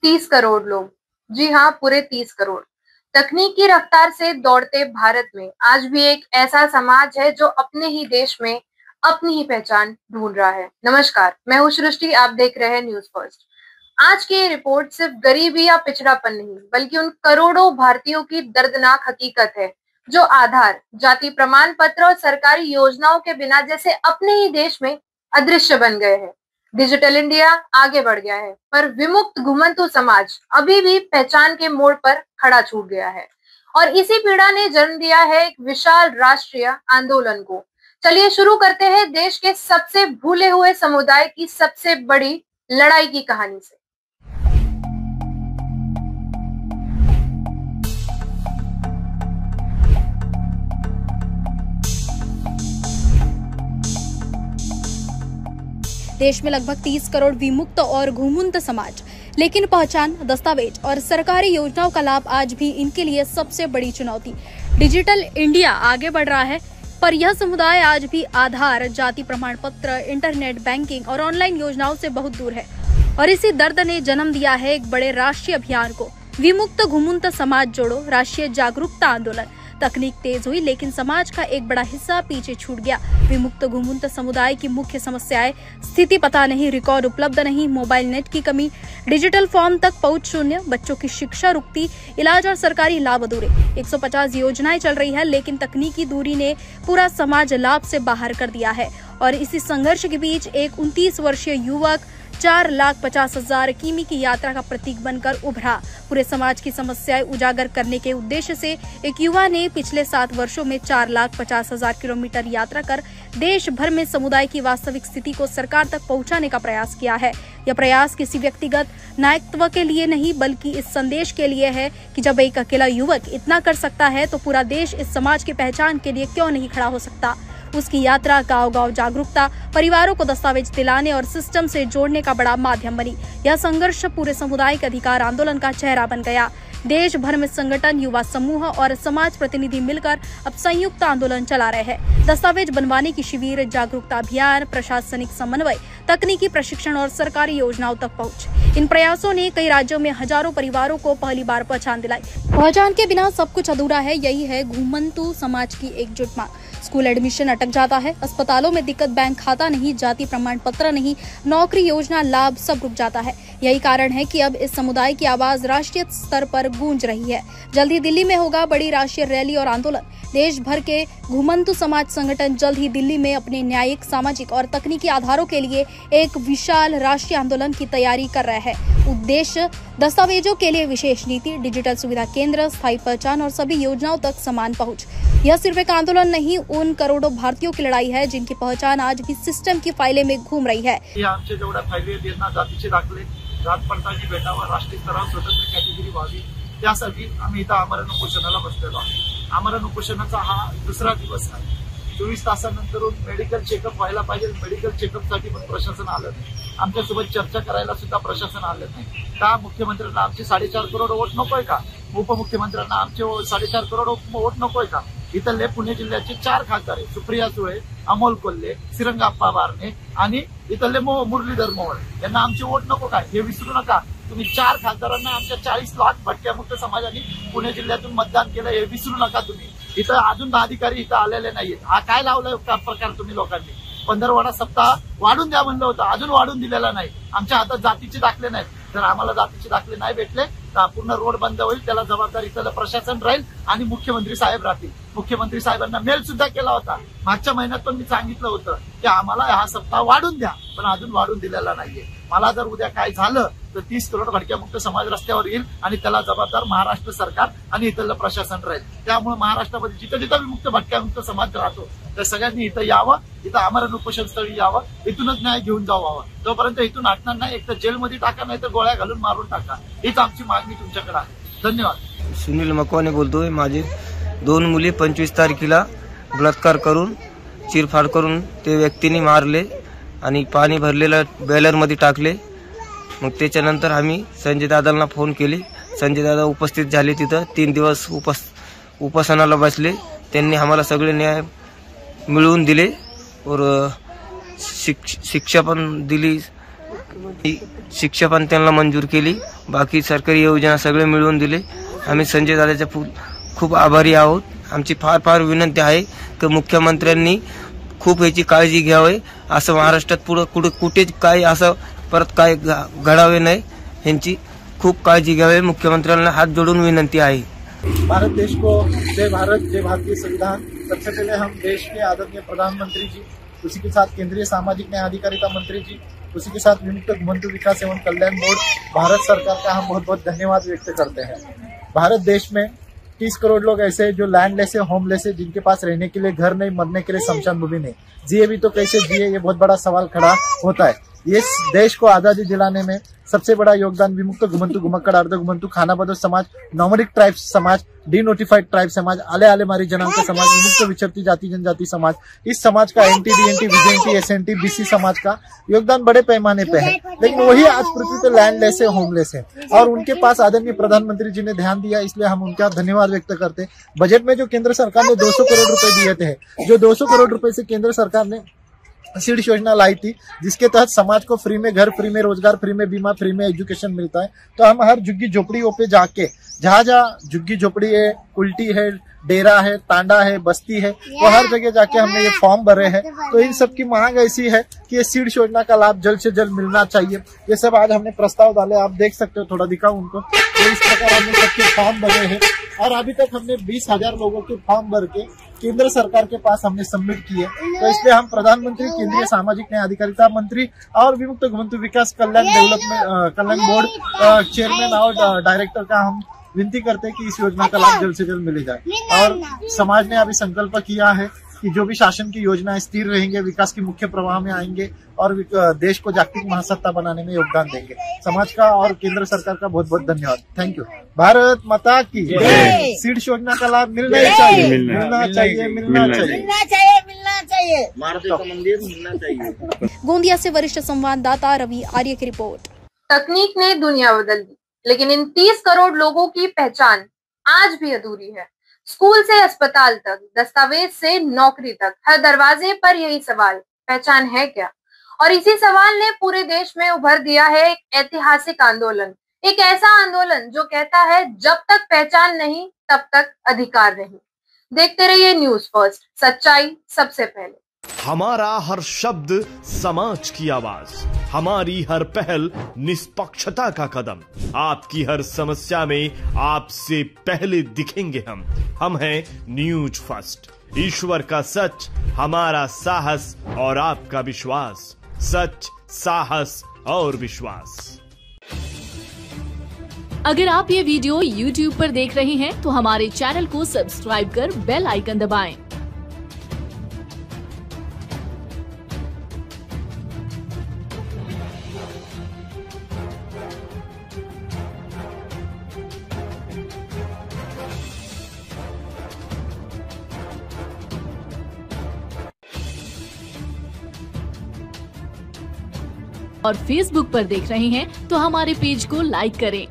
30 करोड़ लोग, जी हाँ, पूरे 30 करोड़। तकनीक की रफ्तार से दौड़ते भारत में आज भी एक ऐसा समाज है जो अपने ही देश में अपनी ही पहचान ढूंढ रहा है। नमस्कार, मैं हूँ सृष्टि, आप देख रहे हैं न्यूज फर्स्ट। आज की ये रिपोर्ट सिर्फ गरीबी या पिछड़ापन नहीं, बल्कि उन करोड़ों भारतीयों की दर्दनाक हकीकत है जो आधार, जाति प्रमाण पत्र और सरकारी योजनाओं के बिना जैसे अपने ही देश में अदृश्य बन गए हैं। डिजिटल इंडिया आगे बढ़ गया है, पर विमुक्त घुमंतु समाज अभी भी पहचान के मोड़ पर खड़ा छूट गया है। और इसी पीड़ा ने जन्म दिया है एक विशाल राष्ट्रीय आंदोलन को। चलिए शुरू करते हैं देश के सबसे भूले हुए समुदाय की सबसे बड़ी लड़ाई की कहानी से। देश में लगभग 30 करोड़ विमुक्त और घुमंतु समाज, लेकिन पहचान, दस्तावेज और सरकारी योजनाओं का लाभ आज भी इनके लिए सबसे बड़ी चुनौती। डिजिटल इंडिया आगे बढ़ रहा है, पर यह समुदाय आज भी आधार, जाति प्रमाण पत्र, इंटरनेट बैंकिंग और ऑनलाइन योजनाओं से बहुत दूर है। और इसी दर्द ने जन्म दिया है एक बड़े राष्ट्रीय अभियान को, विमुक्त घुमंतु समाज जोड़ो राष्ट्रीय जागरूकता आंदोलन। तकनीक तेज हुई, लेकिन समाज का एक बड़ा हिस्सा पीछे छूट गया। विमुक्त घुमंतु समुदाय की मुख्य समस्याएं: स्थिति पता नहीं, रिकॉर्ड उपलब्ध नहीं, मोबाइल नेट की कमी, डिजिटल फॉर्म तक पहुंच शून्य, बच्चों की शिक्षा रुकती, इलाज और सरकारी लाभ अधूरे। 150 योजनाएं चल रही है, लेकिन तकनीकी दूरी ने पूरा समाज लाभ से बाहर कर दिया है। और इसी संघर्ष के बीच एक 29 वर्षीय युवक 4,50,000 किमी की यात्रा का प्रतीक बनकर उभरा। पूरे समाज की समस्याएं उजागर करने के उद्देश्य से एक युवा ने पिछले 7 वर्षों में 4,50,000 किलोमीटर यात्रा कर देश भर में समुदाय की वास्तविक स्थिति को सरकार तक पहुंचाने का प्रयास किया है। यह प्रयास किसी व्यक्तिगत नायकत्व के लिए नहीं, बल्कि इस संदेश के लिए है कि जब एक अकेला युवक इतना कर सकता है, तो पूरा देश इस समाज की पहचान के लिए क्यों नहीं खड़ा हो सकता। उसकी यात्रा गांव-गांव जागरूकता, परिवारों को दस्तावेज दिलाने और सिस्टम से जोड़ने का बड़ा माध्यम बनी। यह संघर्ष पूरे समुदाय के अधिकार आंदोलन का चेहरा बन गया। देश भर में संगठन, युवा समूह और समाज प्रतिनिधि मिलकर अब संयुक्त आंदोलन चला रहे हैं। दस्तावेज बनवाने की शिविर, जागरूकता अभियान, प्रशासनिक समन्वय, तकनीकी प्रशिक्षण और सरकारी योजनाओं तक पहुंच। इन प्रयासों ने कई राज्यों में हजारों परिवारों को पहली बार पहचान दिलाई। पहचान के बिना सब कुछ अधूरा है, यही है घुमंतु समाज की एकजुट मांग। स्कूल एडमिशन अटक जाता है, अस्पतालों में दिक्कत, बैंक खाता नहीं, जाति प्रमाण पत्र नहीं, नौकरी योजना लाभ सब रुक जाता है। यही कारण है कि अब इस समुदाय की आवाज राष्ट्रीय स्तर पर गूंज रही है। जल्द ही दिल्ली में होगा बड़ी राष्ट्रीय रैली और आंदोलन। देश भर के घुमंतु समाज संगठन जल्द ही दिल्ली में अपने न्यायिक, सामाजिक और तकनीकी आधारों के लिए एक विशाल राष्ट्रीय आंदोलन की तैयारी कर रहे हैं। उद्देश्य: दस्तावेजों के लिए विशेष नीति, डिजिटल सुविधा केंद्र, स्थायी पहचान और सभी योजनाओं तक समान पहुंच। यह सिर्फ एक आंदोलन नहीं, उन करोड़ों भारतीयों की लड़ाई है जिनकी पहचान आज भी सिस्टम की फाइलें में घूम रही है। आमचे जेवढ्या फायली आहेत त्यांना जातीचे दाखले, जात पडताळणी भेटावा, राष्ट्रीय स्तरावर स्वतंत्र कॅटेगरी व्हावी, त्यासाठी आम्ही इथं आमरण उपोषणाला बसलेलो आहोत। आमरण उपोषणाचा हा दुसरा दिवस आहे। 24 तासानंतरून मेडिकल चेकअप व्हायला पाहिजे, मेडिकल चेकअपसाठी पण प्रशासन आलं नाही। आमच्यासोबत चर्चा करायला सुद्धा प्रशासन आलं नाही। का मुख्यमंत्र्यांना आमचे 4.5 करोड वोट नकोय का? उपमुख्यमंत्र्यांना आमचे 4.5 करोड वोट नकोय का? इथले पुणे जिल्ह्याचे 4 खासदार आहेत, सुप्रिया सुळे, अमोल कोल्हे, श्रीरंगाप्पा बारणे आणि इथले मुरलीधर मोहोळ यांना आमचे वोट नको काय? हे विसरू नका। तुम्ही 4 खासदारांना आमच्या 40 लाख भटक्यामुक्त समाजाने पुणे जिल्ह्यातून मतदान केलं, हे विसरू नका तुम्ही। इथं अजून अधिकारी इथं आलेले नाहीयेत। हा काय लावलाय प्रकार तुम्ही लोकांनी? 15वाडा सप्ताह वाढून द्या म्हणलं होतं, अजून वाढून दिलेला नाही। आमच्या हातात जातीचे दाखले नाहीत। जर आम्हाला जातीचे दाखले नाही भेटले तर पूर्ण रोड बंद होईल, त्याला जबाबदारी इथलं प्रशासन राहील आणि मुख्यमंत्री साहेब राहतील। मुख्यमंत्री साहेबांना मेल सुद्धा केला होता। मागच्या महिन्यात पण मी सांगितलं होतं की आम्हाला हा सप्ताह वाढून द्या, पण अजून वाढून दिलेला नाहीये। मला जर उद्या काय झालं तर 30 करोड भटक्यामुक्त समाज रस्त्यावर येईल आणि त्याला जबाबदार महाराष्ट्र सरकार आणि इथलं प्रशासन राहील। त्यामुळे महाराष्ट्रामध्ये जिथं जिथं विमुक्त भटक्यामुक्त समाज राहतो त्या सगळ्यांनी इथं यावं, इथं आमरण उपोषण स्थळी यावं, इथूनच न्याय घेऊन जावं। तोपर्यंत इथून हटणार नाही, एक तर जेलमध्ये टाका, नाही तर गोळ्या घालून मारून टाका। हीच आमची मागणी तुमच्याकडे आहे। धन्यवाद। सुनील मकवाने बोलतोय। माझे 2 मुली 25 तारखेला बलात्कार करून चिरफाड करून ते व्यक्तीने मारले आणि पाणी भरलेलं बॅलरमध्ये टाकले। मग त्याच्यानंतर आम्ही संजय दादांना फोन केले। संजय दादा उपस्थित झाले, तिथं 3 दिवस उपोषणाला बसले। त्यांनी आम्हाला सगळे न्याय मिळवून दिले और शिक्षा पण दिली। शिक्षा पण त्यांना मंजूर केली, बाकी सरकारी योजना सगळे मिळवून दिले। आम्ही संजय दादाचे खूप आभारी आहोत। आमची फार विनंती आहे की मुख्यमंत्र्यांनी खूप याची काळजी घ्यावी, असं महाराष्ट्रात पुढे कुठेच काय असं परत काय घडावे नाही, यांची खूप काळजी घ्यावी। मुख्यमंत्र्यांना हात जोडून विनंती आहे। भारत देश को जय भारत, जय भारतीय संविधान। सबसे पहले हम देश के आदरणीय प्रधानमंत्री जी, उसी के साथ केंद्रीय सामाजिक न्याय अधिकारिता मंत्री जी, उसी के साथ विमुक्त घुमंतु विकास एवं कल्याण बोर्ड, भारत सरकार का हम बहुत बहुत धन्यवाद व्यक्त करते हैं। भारत देश में 30 करोड़ लोग ऐसे हैं जो लैंडलेस है, होमलेस है, जिनके पास रहने के लिए घर नहीं, मरने के लिए शमशान भूमि नहीं। जिए भी तो कैसे जिए, ये बहुत बड़ा सवाल खड़ा होता है। ये देश को आजादी दिलाने में सबसे बड़ा योगदान विमुक्त घुमंतु घुमक्कड़ अर्ध घुमंतु खानाबदोश समाज, नॉमडिक ट्राइब्स समाज, डिनोटिफाइड ट्राइब समाज, आले मारी जनांग समाज, विमुक्त विचरती जाति जनजाति समाज, इस समाज का एनटी, डीएनटी, विजेएनटी, एसएनटी, बीसी समाज का योगदान बड़े पैमाने पे है। लेकिन वही आज पृथ्वी पे लैंडलेस है, होमलेस है, और उनके पास आदरणीय प्रधानमंत्री जी ने ध्यान दिया, इसलिए हम उनका धन्यवाद व्यक्त करते हैं। बजट में जो केंद्र सरकार ने 200 करोड़ रुपए दिए थे, जो 200 करोड़ रुपए से केंद्र सरकार ने सीड योजना लाई थी, जिसके तहत समाज को फ्री में घर, फ्री में रोजगार, फ्री में बीमा, फ्री में एजुकेशन मिलता है। तो हम हर झुग्गी झोपड़ियों पे जाके, जहाँ झुग्गी झोपड़ी है, उल्टी है, डेरा है, तांडा है, बस्ती है, वो हर जगह जाके हमने ये फॉर्म भरे हैं। तो इन सब की मांग ऐसी है कि ये सीड योजना का लाभ जल्द से जल्द मिलना चाहिए। ये सब आज हमने प्रस्ताव डाले, आप देख सकते हो, थोड़ा दिखाओ उनको। तो इस प्रकार हमने सबके फॉर्म भरे हैं और अभी तक हमने 20,000 लोगों के फॉर्म भर के केंद्र सरकार के पास हमने सबमिट किए। तो इसलिए हम प्रधानमंत्री, केंद्रीय सामाजिक न्याय अधिकारिता मंत्री और विमुक्त घुमंतु विकास कल्याण बोर्ड चेयरमैन और डायरेक्टर का हम विनती करते हैं कि इस योजना का लाभ जल्द से जल्द मिले जाए। और समाज ने अभी संकल्प किया है कि जो भी शासन की योजनाएं स्थिर रहेंगे, विकास के मुख्य प्रवाह में आएंगे और देश को जागतिक महासत्ता बनाने में योगदान देंगे। समाज का और केंद्र सरकार का बहुत बहुत धन्यवाद। Thank you. भारत माता की जय। सीड योजना का लाभ मिलना चाहिए, मिलना चाहिए, मिलना चाहिए, मिलना चाहिए। मंदिर मिलना चाहिए। गोंदिया से वरिष्ठ संवाददाता रवि आर्य की रिपोर्ट। तकनीक ने दुनिया बदल दी, लेकिन इन 30 करोड़ लोगों की पहचान आज भी अधूरी है। स्कूल से अस्पताल तक, दस्तावेज से नौकरी तक, हर दरवाजे पर यही सवाल, पहचान है क्या? और इसी सवाल ने पूरे देश में उभर दिया है एक ऐतिहासिक आंदोलन, एक ऐसा आंदोलन जो कहता है जब तक पहचान नहीं तब तक अधिकार नहीं। देखते रहिए न्यूज फर्स्ट, सच्चाई सबसे पहले। हमारा हर शब्द समाज की आवाज, हमारी हर पहल निष्पक्षता का कदम, आपकी हर समस्या में आपसे पहले दिखेंगे हम हैं न्यूज फर्स्ट। ईश्वर का सच, हमारा साहस और आपका विश्वास। सच, साहस और विश्वास। अगर आप ये वीडियो YouTube पर देख रहे हैं तो हमारे चैनल को सब्सक्राइब कर बेल आइकन दबाएं। और Facebook पर देख रहे हैं तो हमारे पेज को लाइक करें।